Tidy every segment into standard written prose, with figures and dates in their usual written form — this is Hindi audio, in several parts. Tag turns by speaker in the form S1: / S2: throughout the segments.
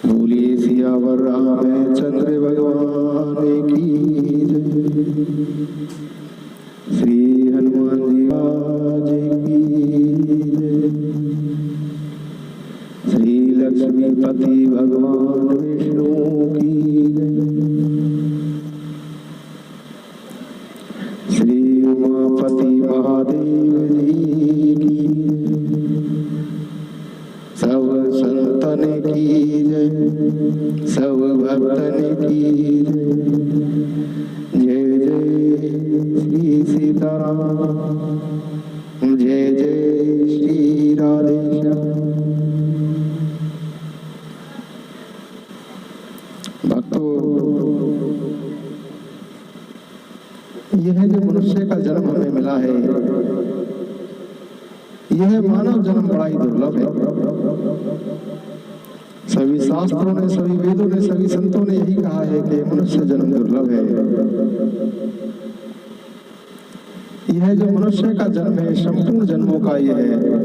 S1: बोलिए सियावर रामचंद्र भगवान की जय। श्री हनुमान जी महाराज की जय। श्री लक्ष्मीपति भगवान विष्णु की जय। श्री उमापति महादेव जी की जय। सब संतन की जय, सब भक्तन की जय। जय जय श्री सीताराम, जय जय श्री राधेश्याम। भक्तों, यह जो मनुष्य का जन्म हमें मिला है, यह मानव जन्म बड़ा ही दुर्लभ है। सभी शास्त्रों ने, सभी वेदों ने, सभी संतों ने यही कहा है कि मनुष्य जन्म दुर्लभ है। यह जो मनुष्य का जन्म है, संपूर्ण जन्मों का यह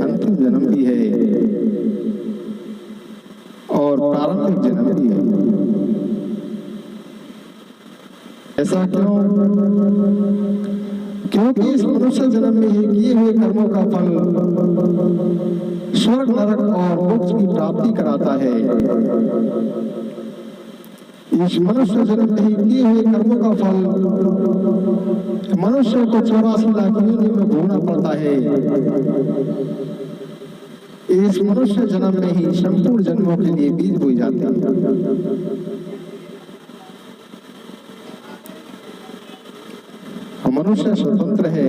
S1: अंतिम जन्म भी है और प्रारंभिक जन्म भी है। ऐसा क्यों? क्योंकि इस मनुष्य जन्म में ही किए हुए कर्मों का फल स्वर्ग, नरक और मोक्ष की प्राप्ति कराता है। इस मनुष्य जन्म में ही किए हुए कर्मों का फल मनुष्य को 84 लाख योनियों में भोगना पड़ता है। इस मनुष्य जन्म में ही संपूर्ण जन्मों के लिए बीज बोए जाते हैं। मनुष्य स्वतंत्र है,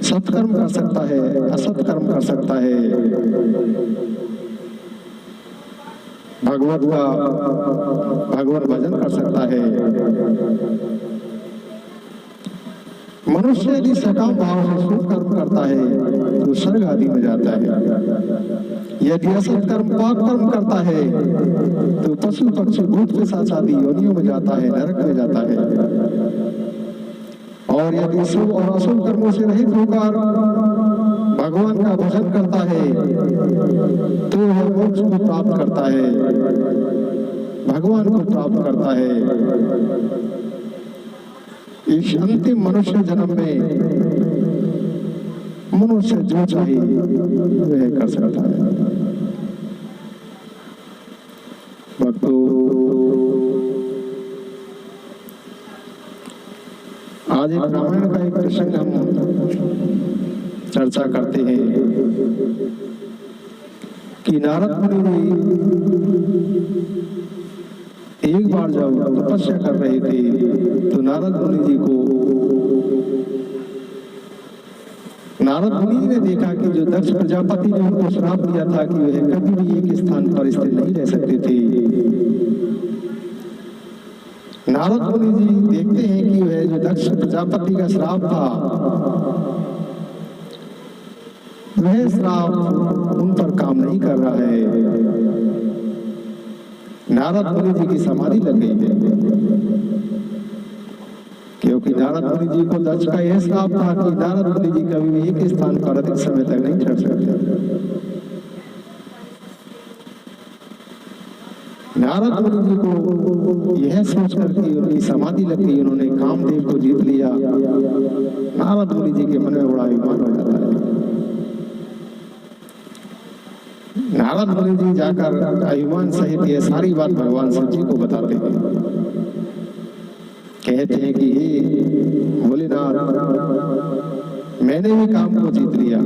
S1: सत्कर्म कर सकता है, असत्कर्म कर सकता है, भगवत भजन कर सकता है। मनुष्य यदि सकाम भाव से शुभ कर्म करता है तो स्वर्ग आदि में जाता है। यदि असत कर्म, पाप कर्म करता है तो पशु पक्षी भूत पिशाच आदि योनियों में जाता है, नरक में जाता है। और यदि शुभ और अशुभ कर्मों से रहित होकर भगवान का भजन करता है तो वह मोक्ष को प्राप्त करता है, भगवान को प्राप्त करता है। इस अंतिम मनुष्य जन्म में मनुष्य जो चाहे वह कर सकता है। भक्तों, आज एक रामायण का एक प्रसंग हम चर्चा करते हैं कि नारद मुनि एक बार जब तपस्या कर रहे थे तो नारद मुनि ने देखा कि जो दक्ष प्रजापति ने उनको श्राप दिया था कि वह कभी भी एक स्थान पर स्थिर नहीं रह सकते थे, नारद मुनि जी देखते हैं कि वह जो दक्ष प्रजापति का श्राप था, वह श्राप उन पर काम नहीं कर रहा है। नारद मुनि जी की समाधि लग गई है, क्योंकि नारद मुनि जी को दक्ष का यह श्राप था कि नारद मुनि जी कभी भी एक स्थान पर अधिक समय तक नहीं ठहर सकते। नारद मुनि जी को यह सोचकर कि उनकी समाधि लग गई, उन्होंने कामदेव को जीत लिया, नारद मुनि जी के मन में बड़ा अभिमान हो जाता है। नारद मुनि जी जाकर अभिमान सहित यह सारी बात भगवान शिव जी को बताते हैं। कहते हैं कि हे भोलेनाथ, मैंने भी काम को जीत लिया,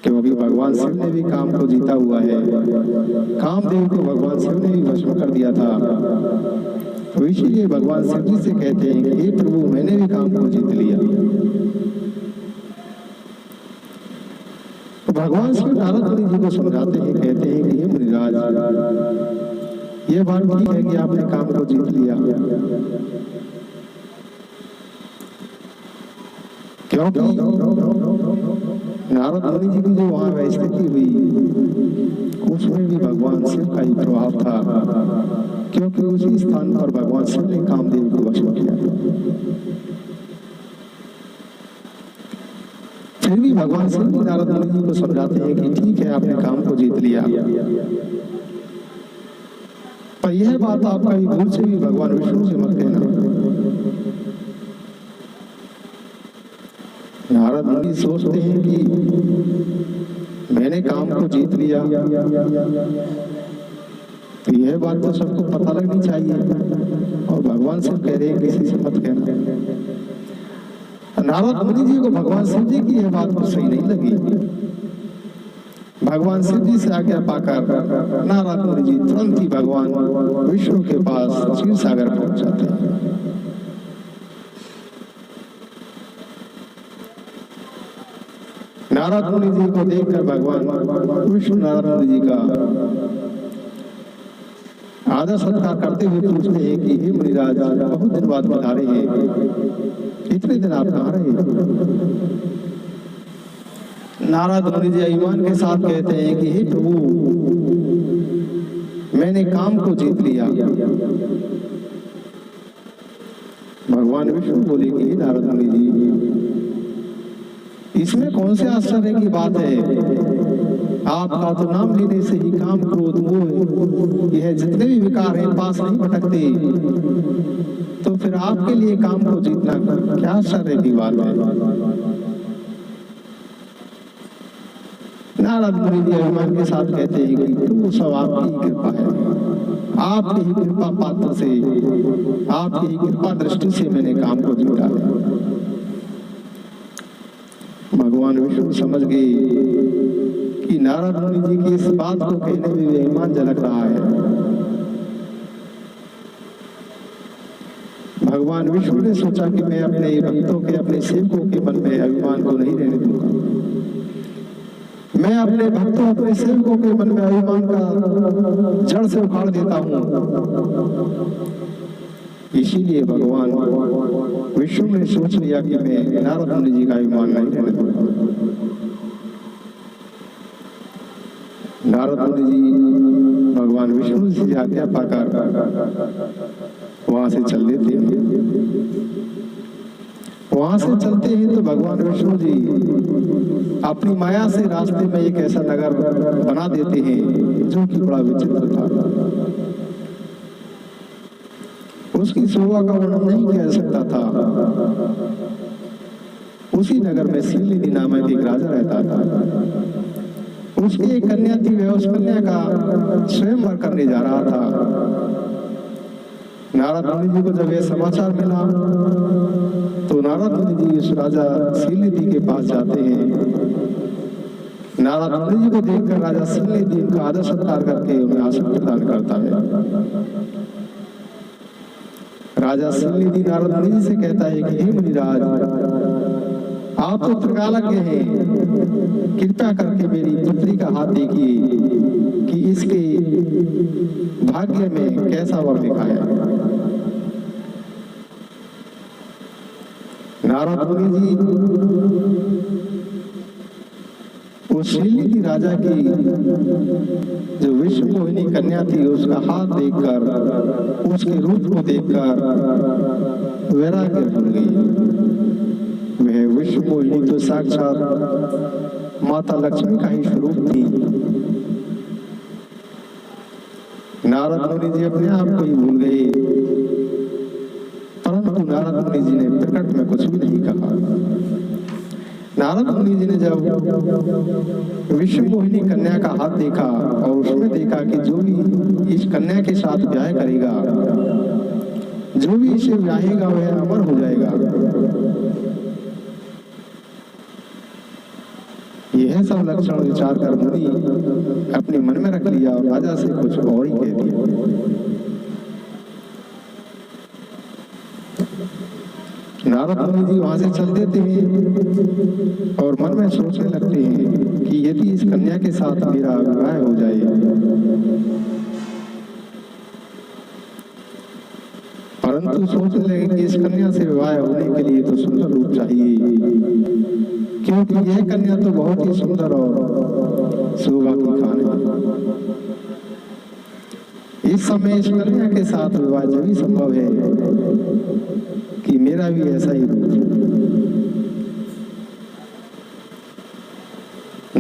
S1: क्योंकि भगवान शिव ने भी काम को जीता हुआ है। कामदेव को भगवान शिव ने भी भस्म कर दिया था, तो इसीलिए भगवान शिव जी से कहते हैं कि हे प्रभु, मैंने भी काम को जीत लिया। तो भगवान शिव नारद मुनि जी को समझाते हैं, कहते हैं कि हे मुनिराज, यह बात ठीक है कि आपने काम को जीत लिया, क्योंकि नारद मुनि जी की जो वहां स्थिति हुई उसमें भी भगवान शिव का ही प्रभाव था, क्योंकि उसी स्थान पर भगवान शिव ने कामदेव को वश किया। फिर भी भगवान शिव जी नारद मुनि जी को समझाते हैं कि ठीक है, आपने काम को जीत लिया, पर यह बात आप कभी भूल से भी भगवान विष्णु से मत कहना। नारद मुनि सोचते हैं कि मैंने काम को जीत लिया, तो यह बात तो सबको पता लगनी चाहिए, और भगवान शिव कह रहे हैं किसी से मत कहना। नारद मुनि जी को भगवान शिव जी की यह बात कुछ सही नहीं लगी। भगवान शिव जी से आज्ञा पाकर नारद मुनि जी तुरंत ही भगवान विष्णु के पास क्षीर सागर पहुंच जाते हैं। नारद मुनि जी को देखकर भगवान विष्णु नारद मुनि जी का आदर सत्कार करते हुए पूछते हैं कि हे मुनिराज, बहुत दिन बाद पधारे हैं, इतने दिन आप कहाँ रहे? नारद मुनि जी अभिमान के साथ कहते हैं कि हे प्रभु, मैंने काम को जीत लिया। भगवान विष्णु बोले कि नारद मुनि जी, इसमें कौन से आश्चर्य की बात है? आपका तो नाम लेने से ही काम, क्रोध, मोह, यह जितने भी विकार हैं पास नहीं भटकते, तो फिर आपके लिए काम को जीतना क्या आश्चर्य की बात है? नारद मुनि जी अभिमान के साथ कहते हैं कि तू सब आपकी कृपा है, आपकी ही कृपा पात्र से, आपकी ही कृपा दृष्टि से मैंने काम को जीता है। भगवान विष्णु समझ गए कि नारद मुनि जी की इस बात को कहने में भी अभिमान झलक रहा है। भगवान विष्णु ने सोचा कि मैं अपने भक्तों के, अपने सेवकों के मन में अभिमान को नहीं रहने दूंगा। मैं अपने भक्तों, अपने सेवकों के मन में अभिमान का जड़ से उखाड़ देता हूं। इसीलिए भगवान विष्णु ने सोच लिया कि मैं नारद मुनि जी का अभिमान नहीं रहने दूंगा। नारद मुनि जी भगवान विष्णु से आज्ञा पाकर वहां से चल देते हैं। वहां से चलते हैं तो भगवान विष्णु जी अपनी माया से रास्ते में एक ऐसा नगर बना देते हैं जो कि बड़ा विचित्र था। उसकी शोभा का वर्णन नहीं किया सकता था। उसी नगर में शीलनिधि नामक एक राजा रहता था। उसकी एक कन्या थी, वह उस कन्या का स्वयंवर करने जा रहा था। नारद मुनि जी को जब यह समाचार मिला तो नारद मुनि जी उस राजा शीलनिधि के पास जाते हैं। नारद मुनि जी को देखकर राजा शीलनिधि उनका आदर सत्कार करके उन्हें आसन प्रदान करता है। राजा शीलनिधि नारद मुनि जी से कहता है कि हे मुनिराज, आप तो त्रिकालज्ञ हैं, कृपया करके मेरी पुत्री का हाथ देखिए कि इसके भाग्य में कैसा वर लिखा है। नारद मुनि जी उस शीलनिधि राजा की जो विश्व मोहिनी कन्या थी उसका हाथ देखकर, उसके रूप को देखकर वैराग्य भूल गई। वह विश्व मोहिनी तो साक्षात माता लक्ष्मी का ही स्वरूप थी। नारद मुनि जी अपने आप को ही भूल गए, परंतु नारद मुनि जी ने प्रकट में कुछ भी नहीं कहा। नारद मुनि जी ने जब विश्व मोहिनी कन्या का हाथ देखा और उसमें देखा कि जो भी इस कन्या के साथ ब्याह करेगा, जो भी इसे ब्याहेगा वह अमर हो जाएगा। यह सब लक्षण विचार कर मुनि अपने मन में रख लिया और राजा से कुछ और ही कह दिया। नारद मुनि जी वहां से चल देते हैं और मन में सोचने लगते हैं कि यदि इस कन्या के साथ मेरा विवाह हो जाए, परंतु सोचने लगे कि इस कन्या से विवाह होने के लिए तो सुंदर रूप चाहिए, क्योंकि यह कन्या तो बहुत ही सुंदर और शोभा की खान है। इस समय इस कन्या के साथ विवाह जब भी संभव है कि मेरा भी ऐसा ही रूप।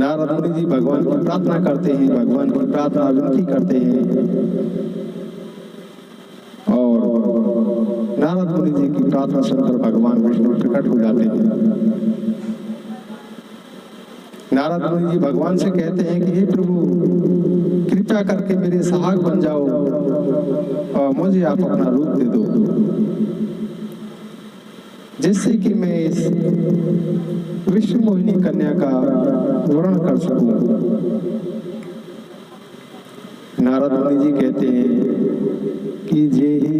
S1: नारद मुनि जी भगवान की प्रार्थना करते हैं, भगवान की प्रार्थना विनती करते हैं और नारद मुनि जी की प्रार्थना सुनकर भगवान विष्णु प्रकट हो जाते हैं। नारद मुनि जी भगवान से कहते हैं कि हे प्रभु, कृपया करके मेरे सहायक बन जाओ और मुझे आप अपना रूप दे दो, जिससे कि मैं इस विश्व मोहिनी कन्या का वर्ण कर सकूं। नारद मुनि जी कहते हैं कि जेहि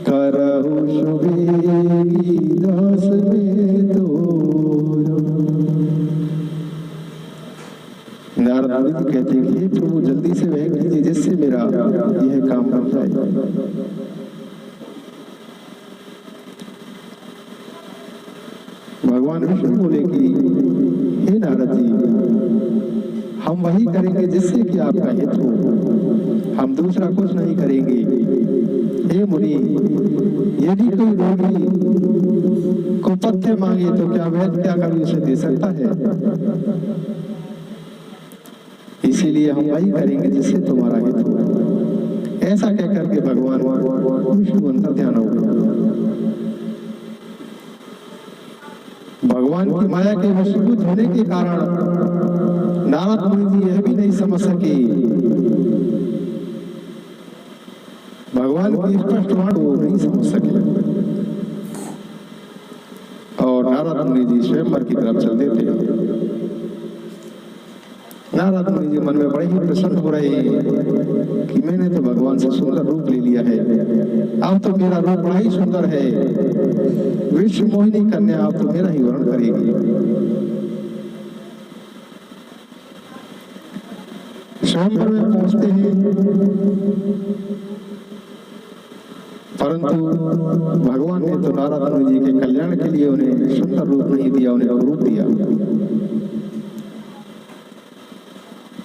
S1: करहु शुभेगी दास में तोरा। नारद मुनि जी कहते हैं कि हे प्रभु, जल्दी से वह कीजिए जिससे मेरा यह काम बन जाए। भगवान विष्णु बोले कि हे नारद जी, हम वही करेंगे जिससे कि आपका हित हो, हम दूसरा कुछ नहीं करेंगे। हे मुनि, यदि कोई रोगी को पथ्य मांगे तो क्या वैद्य क्या कभी उसे दे सकता है? इसीलिए हम वही करेंगे जिससे तुम्हारा हित हो। ऐसा कहकर के भगवान विष्णु अंतर ध्यान हो गए। भगवान की माया के वशीभूत होने के कारण नारद मुनि जी यह भी नहीं समझ सके भगवान की स्पष्ट वाणी को नहीं समझ सके और नारद मुनि जी स्वयंवर की तरफ चल देते हैं। नारद मुनि जी मन में बड़े ही प्रसन्न हो रहे हैं कि मैंने तो भगवान से सुंदर रूप ले लिया है, अब तो मेरा रूप बड़ा ही सुंदर है, विश्व मोहिनी कन्या अब तो मेरा ही वर्ण करेगी। स्वयंवर में पहुंचते हैं, परंतु भगवान ने तो नारद मुनि जी के कल्याण के लिए उन्हें सुंदर रूप नहीं दिया, उन्हें रूप दिया।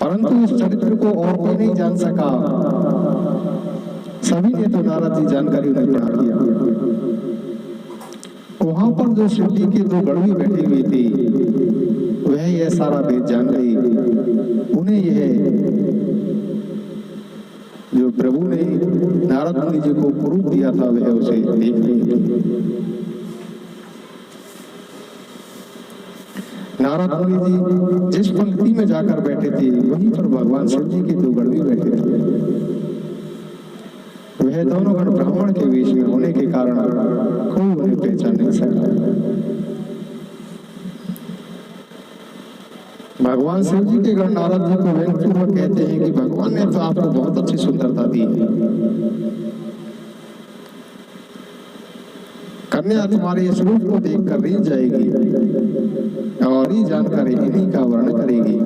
S1: परंतु इस चरित्र को और कोई नहीं जान सका, सभी ने तो नारद जी जानकारी उन्हें बढ़ा दिया। वहां पर जो शिव जी के दो गढ़वी बैठे हुए थे, वह यह सारा भेद जान गई। उन्हें यह जो प्रभु ने नारद मुनि जी को रूप दिया था, वह उसे देख रहे। नारद मुनि जी जिस पंक्ति में जाकर बैठे थे, वहीं पर भगवान शिव जी के दो गढ़वी बैठे थे। वह दोनों गण ब्राह्मण के वेश में होने के कारण कोई उन्हें पहचान नहीं सका। भगवान शिव जी के गण नारद जी को व्यंगपूर्वक कहते हैं कि भगवान ने तो आपको बहुत अच्छी सुंदरता दी है, कन्या तुम्हारे इस रूप को देखकर रीझ जाएगी और ही जानकर इन्हीं का वर्ण करेगी।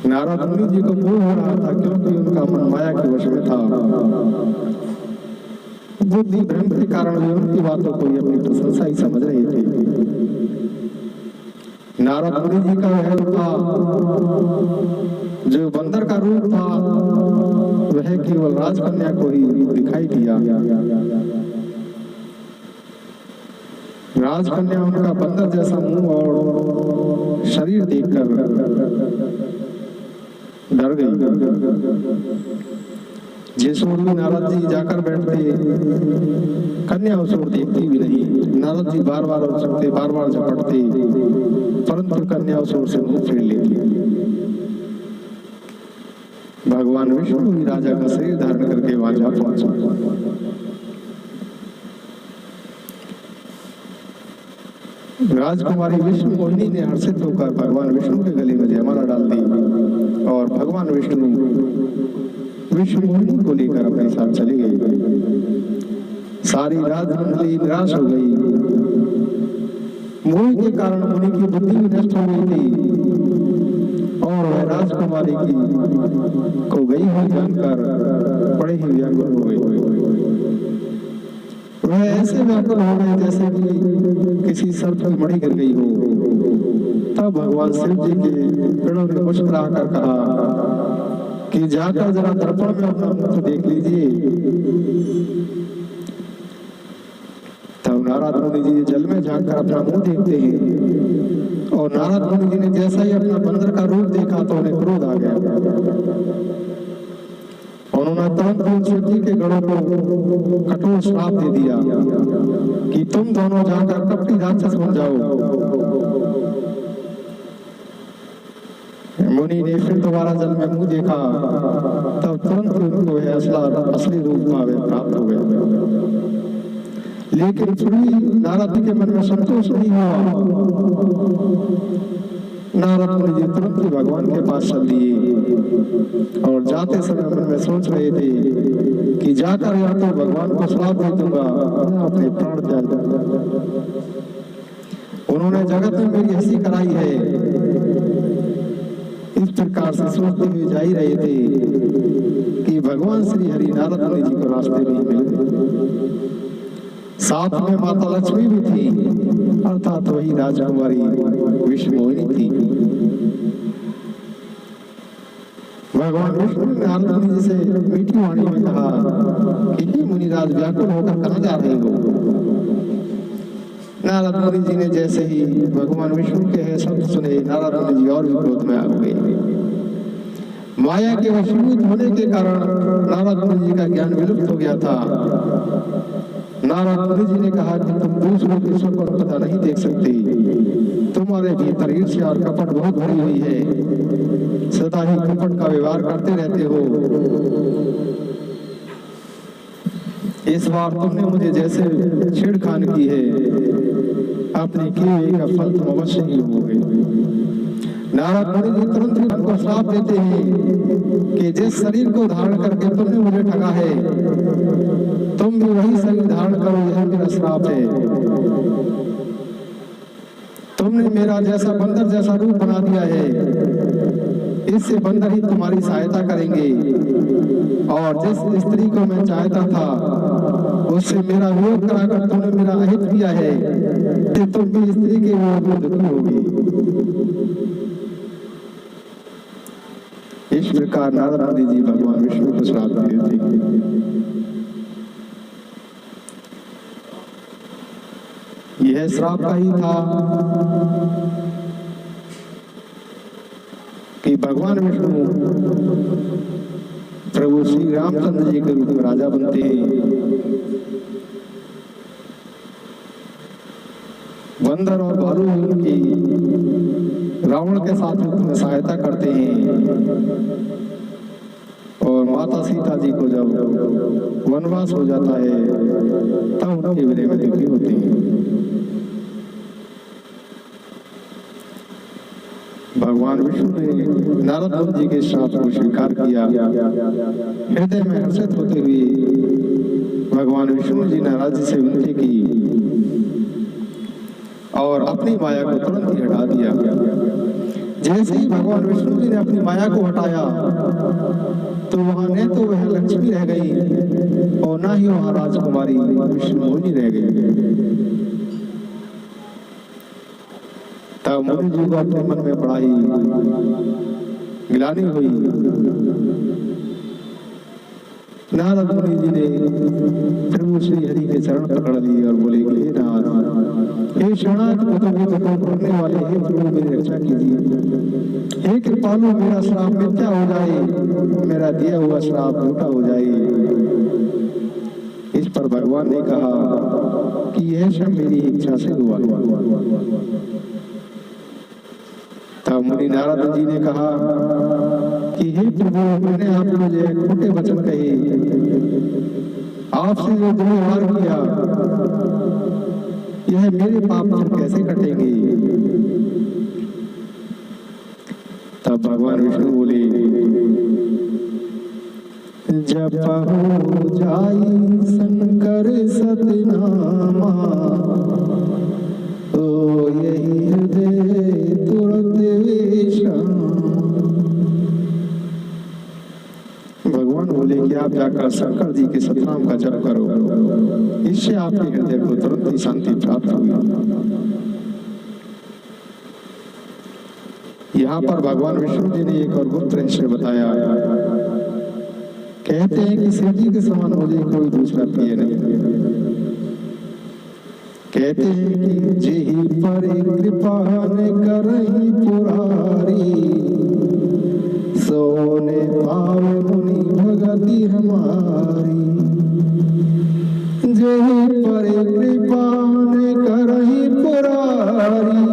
S1: नारद मुनि जी को मोह हो रहा था, क्योंकि उनका मन माया के वश में था। बुद्धि भ्रम के कारण वे उनकी बातों को अपनी प्रशंसा ही समझ रहे थे। नारद मुनि जी का वह रूप था, जो बंदर का रूप था, वह केवल राजकन्या को ही दिखाई दिया। राजकन्या उनका बंदर जैसा मुंह और शरीर देखकर डर गई। जिस ओर भी नारद जी जाकर बैठते, कन्या उस ओर देखती भी नहीं। नारद जी बार बार उछलते, बार बार झपटते, परंतु कन्या उस ओर से मुंह फेर लेती। भगवान विष्णु ही राजा का शरीर धारण करके वहां जा पहुंचे। राजकुमारी विष्णु मोहिनी ने हर्षित होकर भगवान विष्णु के गले में जयमाला डाल दी और भगवान विष्णु विष्णु मोहिनी को लेकर अपने साथ चले गए। सारी राजमंडली निराश हो गई। मोह के कारण मुनि की बुद्धि भी नष्ट हो गई थी और वह राजकुमारी की को गई हुई जानकर बड़े ही व्याकुल हो गए। वह ऐसे व्याकुल हो गए जैसे कि किसी सर्प की मणि गिर गई हो। तब भगवान शिव जी के पेड़ों ने मुस्कुरा कर कहा कि जाकर जरा दर्पण में अपना मुख देख लीजिए। तब नारद मुनि जी जल में झांककर अपना मुंह देखते हैं और नारद मुनि जी ने जैसा ही अपना बंदर का रूप देखा तो उन्हें क्रोध आ गया। उन्होंने तुरंत उन शिव जी के गणों को कठोर श्राप दे दिया कि तुम दोनों जाकर कपटी राक्षस बन जाओ। मुनि ने फिर दोबारा जल में मुंह देखा, तब तुरंत उनको असली रूप भाव प्राप्त हो गया। लेकिन फिर भी नारद के मन में संतोष नहीं हुआ। नारद मुनि जी तुरंत ही भगवान के पास चल दिए और जाते समय मन में सोच रहे थे कि जाकर या तो भगवान को श्राप दे दूंगा या अपने प्राण त्याग दूंगा। उन्होंने जगत में मेरी हंसी कराई है, इस प्रकार से सोचते हुए जा ही रहे थे कि भगवान श्री हरि नारद मुनि जी को रास्ते में ही मिल गए। साथ में माता लक्ष्मी भी थी, अर्थात वही राजकुमारी विष्णुमोहिनी थी। भगवान विष्णु ने नारद मुनि जी से मीठी वाणी में कहा कि हे मुनिराज, व्याकुल होकर कहाँ जा रहे हो? नारद मुनि जी ने जैसे ही भगवान विष्णु के है शब्द सुने, नारद मुनि जी और भी क्रोध में आ गए। माया के वशीभूत होने के कारण नारद मुनि जी का ज्ञान विलुप्त हो गया था। नारद मुनि जी ने कहा कि तुम दूसरों के सुख और पता नहीं देख सकते, तुम्हारे भीतर ईर्ष्या और कपट बहुत भरी हुई है, सदा ही कपट का व्यवहार करते रहते हो। इस बार तुमने मुझे जैसे छेड़खानी की है, अपने किए हुए का फल तुम अवश्य ही भोगोगे। नारद मुनि जी तुरंत ही उनको श्राप देते हैं कि जिस शरीर को धारण करके तुमने मुझे ठगा है, तुम भी वही शरीर धारण करो, यह मेरा श्राप है। तुमने मेरा जैसा बंदर जैसा रूप बना दिया है, इससे बंदर ही तुम्हारी सहायता करेंगे, और जिस स्त्री को मैं चाहता था उससे मेरा वियोग कराकर तुमने मेरा अहित किया है, कि तुम भी स्त्री के वियोग में दुखी होगी। इस प्रकार नारद मुनि जी भगवान विष्णु को श्राप दिए थे। यह श्राप का ही था कि भगवान विष्णु प्रभु श्री रामचंद्र जी के रूप में राजा बनते हैं। बंदर और भालू उनकी रावण के साथ युद्ध में सहायता करते हैं, और माता सीता जी को जब वनवास हो जाता है तब उनके विरह में दुखी होते हैं। भगवान विष्णु ने नारद मुनि जी के श्राप को स्वीकार किया। हृदय में हर्षित होते हुए भगवान विष्णु जी ने नारद जी से विनती की और अपनी माया को तुरंत ही हटा दिया। जैसे ही भगवान विष्णु जी ने अपनी माया को हटाया तो वहां न तो वह लक्ष्मी रह गई और ना ही वहां राजकुमारी विष्णुमोहिनी रह गई। तब मुनि जी को अपने मन में बड़ा ही गिलानी हुई। नारद मुनि जी ने प्रभु श्री हरि के चरण पकड़ लिए और बोले कि हे नाथ, हे शरणागत को पकड़ने वाले, हे प्रभु मेरी रक्षा कीजिए। हे कृपालु, मेरा श्राप मिथ्या हो जाए, मेरा दिया हुआ श्राप झूठा हो जाए। इस पर भगवान ने कहा कि यह सब मेरी इच्छा से हुआ। तब मुनि नारद जी ने कहा कि हे प्रभु, मैंने आपको जो खोटे वचन कहे, आपसे जो दुर्व्यवहार किया, यह मेरे पाप फिर कैसे कटेंगे? तब भगवान विष्णु बोले, जब हो जाई शंकर सतनामा, तो यही हृदय तुरंत विश्राम। भगवान बोले कि आप जाकर शंकर जी के सतनाम का जप करो, इससे आपके हृदय को तुरंत ही शांति प्राप्त होगी। यहाँ पर भगवान विष्णु जी ने एक और गुप्त रहस्य बताया। कहते हैं कि शिव जी के समान मुझे कोई दूसरा प्रिय नहीं। कहते हैं कि जेहि पर कृपा ने करही पुरारी, सोने पावे मुनि भगति हमारी। जेहि पर कृपा ने करही पुरारी,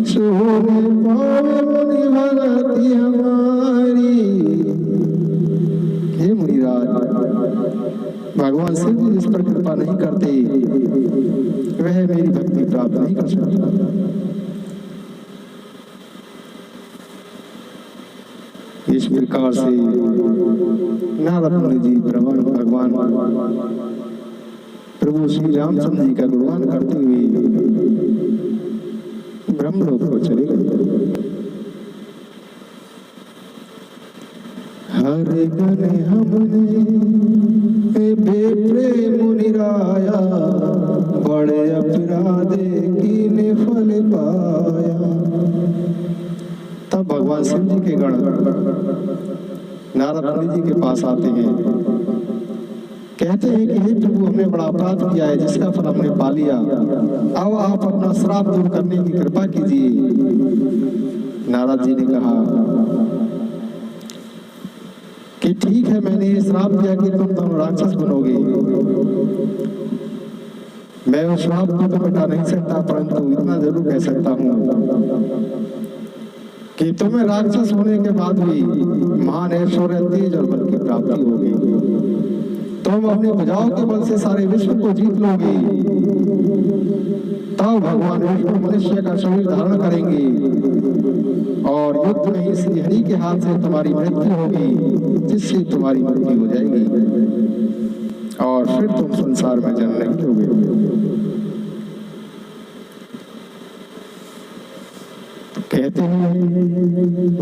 S1: सोने पावे मुनि भगति हमारी। हे मुनिराज, भगवान शिव जी जिस पर कृपा नहीं करते वह मेरी भक्ति प्राप्त नहीं कर सकता। इस प्रकार से नारद मुनि जी भगवान प्रभु श्री रामचंद्र जी का गुणगान करते हुए ब्रह्मलोक को चले गए। हर गण हमने बेप्रेम मुनिराया, बड़े अपराधे कीने फल पाया। तब भगवान शिव जी के गण नारद मुनि जी के पास आते हैं, कहते हैं कि हे प्रभु, हमने बड़ा अपराध किया है जिसका फल हमने पा लिया। अब आप अपना श्राप दूर करने की कृपा कीजिए। नारद जी ने कहा कि ठीक है, मैंने ये श्राप दिया कि तुम दोनों राक्षस बनोगे। मैं उस श्राप को तो मिटा नहीं सकता, परंतु इतना जरूर कह सकता हूँ कि तुम्हें राक्षस होने के बाद भी महान ऐश्वर्य, तेज और बल की प्राप्ति होगी। तुम अपनी भुजाओं के बल से सारे विश्व को जीत लोगे। तब भगवान विष्णु मनुष्य का शरीर धारण करेंगे और युद्ध में ही श्री हरि के हाथ से तुम्हारी मृत्यु होगी, जिससे तुम्हारी मृत्यु हो जाएगी और फिर तुम संसार में जन्म नहीं लोगे। कहते हैं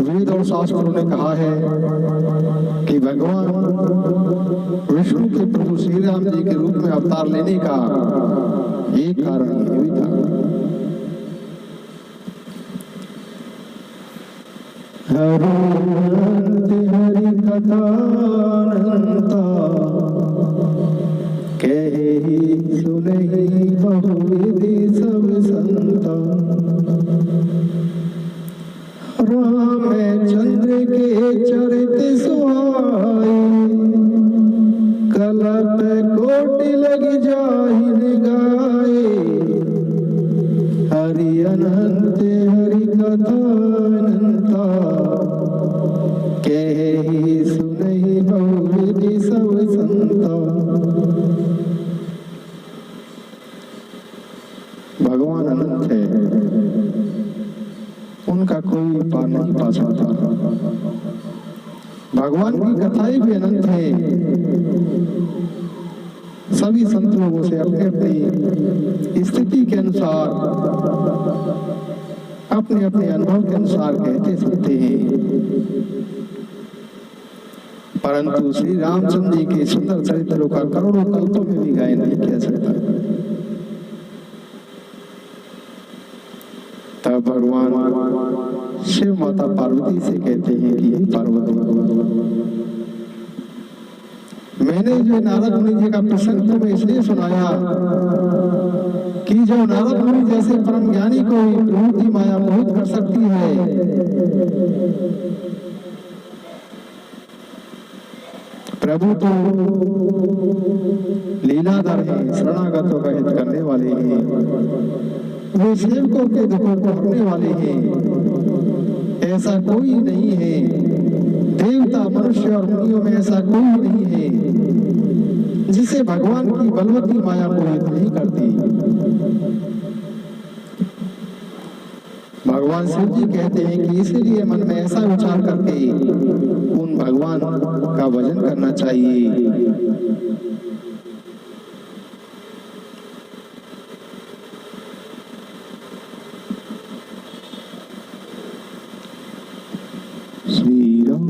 S1: वेद और शास्त्रों ने कहा है कि भगवान विष्णु के प्रभु श्री राम जी के रूप में अवतार लेने का एक कारण ये भी था। हरि कथा अनंता, कहि सुनहि बहुविधि सब संता। रामचंद्र के चरित सुहाई, कलप कोटि लग जाहि गाए। हरि अनंत हरि कथा अनंता, कहि सुनहि बहुविधि सब संता। भगवान अनंत है, उनका कोई पार नहीं पा सकता। भगवान की कथाएं भी अनंत है। सभी संत लोगों से अपने अपनी स्थिति के अनुसार, अपने अपने अनुभव के अनुसार कहते सुनते हैं, परंतु श्री रामचंद्र जी के सुंदर चरित्रों का करोड़ों कल्पों में भी गायन नहीं किया सकता। तब भगवान शिव माता पार्वती से कहते हैं कि हे पार्वती, मैंने जो नारद मुनि जी का प्रसंग तुम्हें इसलिए सुनाया कि जो नारद मुनि जैसे परम ज्ञानी को प्रभु की माया मोहित कर सकती है, प्रभु तो लीलाधर है, शरणागतों का हित करने वाले हैं, वे सेवकों के दुखों को हरने वाले हैं। ऐसा कोई नहीं है, देवता मनुष्य और मुनियों में ऐसा कोई नहीं है जिसे भगवान की बलवती माया मोहित नहीं करती। भगवान शिव जी कहते हैं कि इसीलिए मन में ऐसा विचार करके उन भगवान का भजन करना चाहिए। श्री राम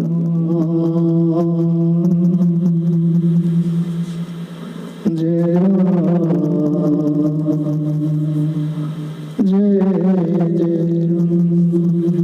S1: जय राम जय जय राम।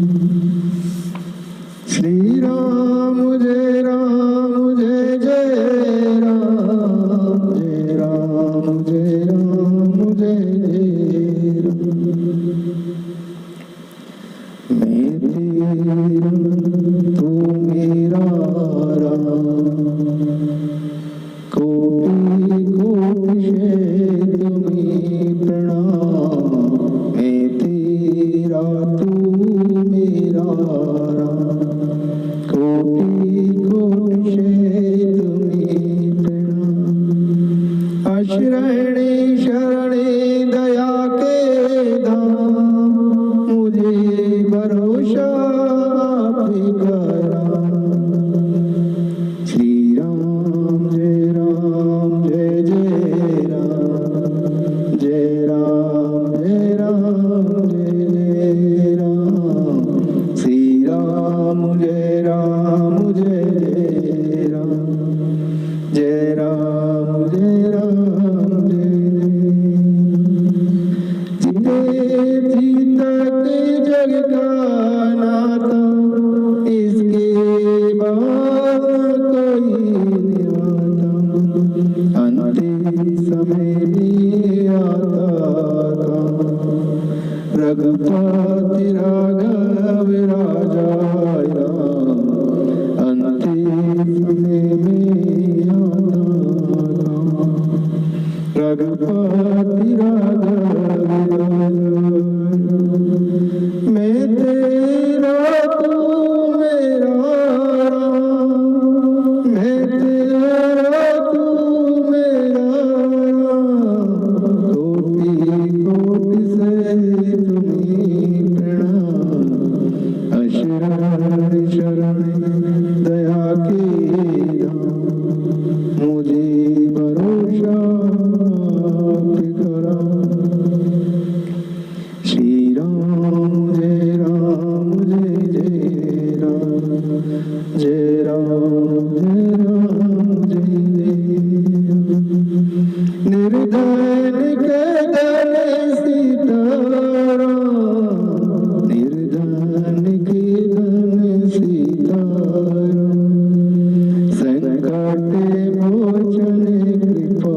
S1: लोचन कृपा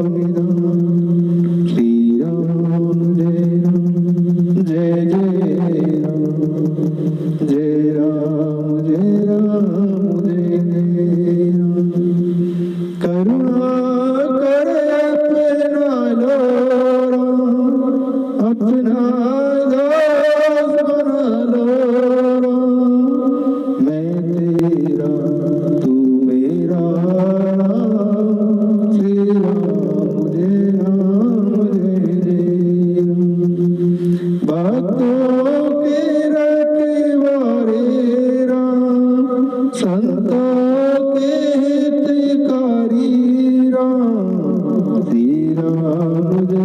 S1: निधान। श्री राम जय राम जय जय राम, जय राम जय राम जय जय राम। करुणा करे अपना लो राम, अपना दास बना लो राम। मैं तेरा तू मेरा राम, श्री राम जय जय राम। भक्तों के रखवारे राम, संतों के हितकारी राम, श्री राम जय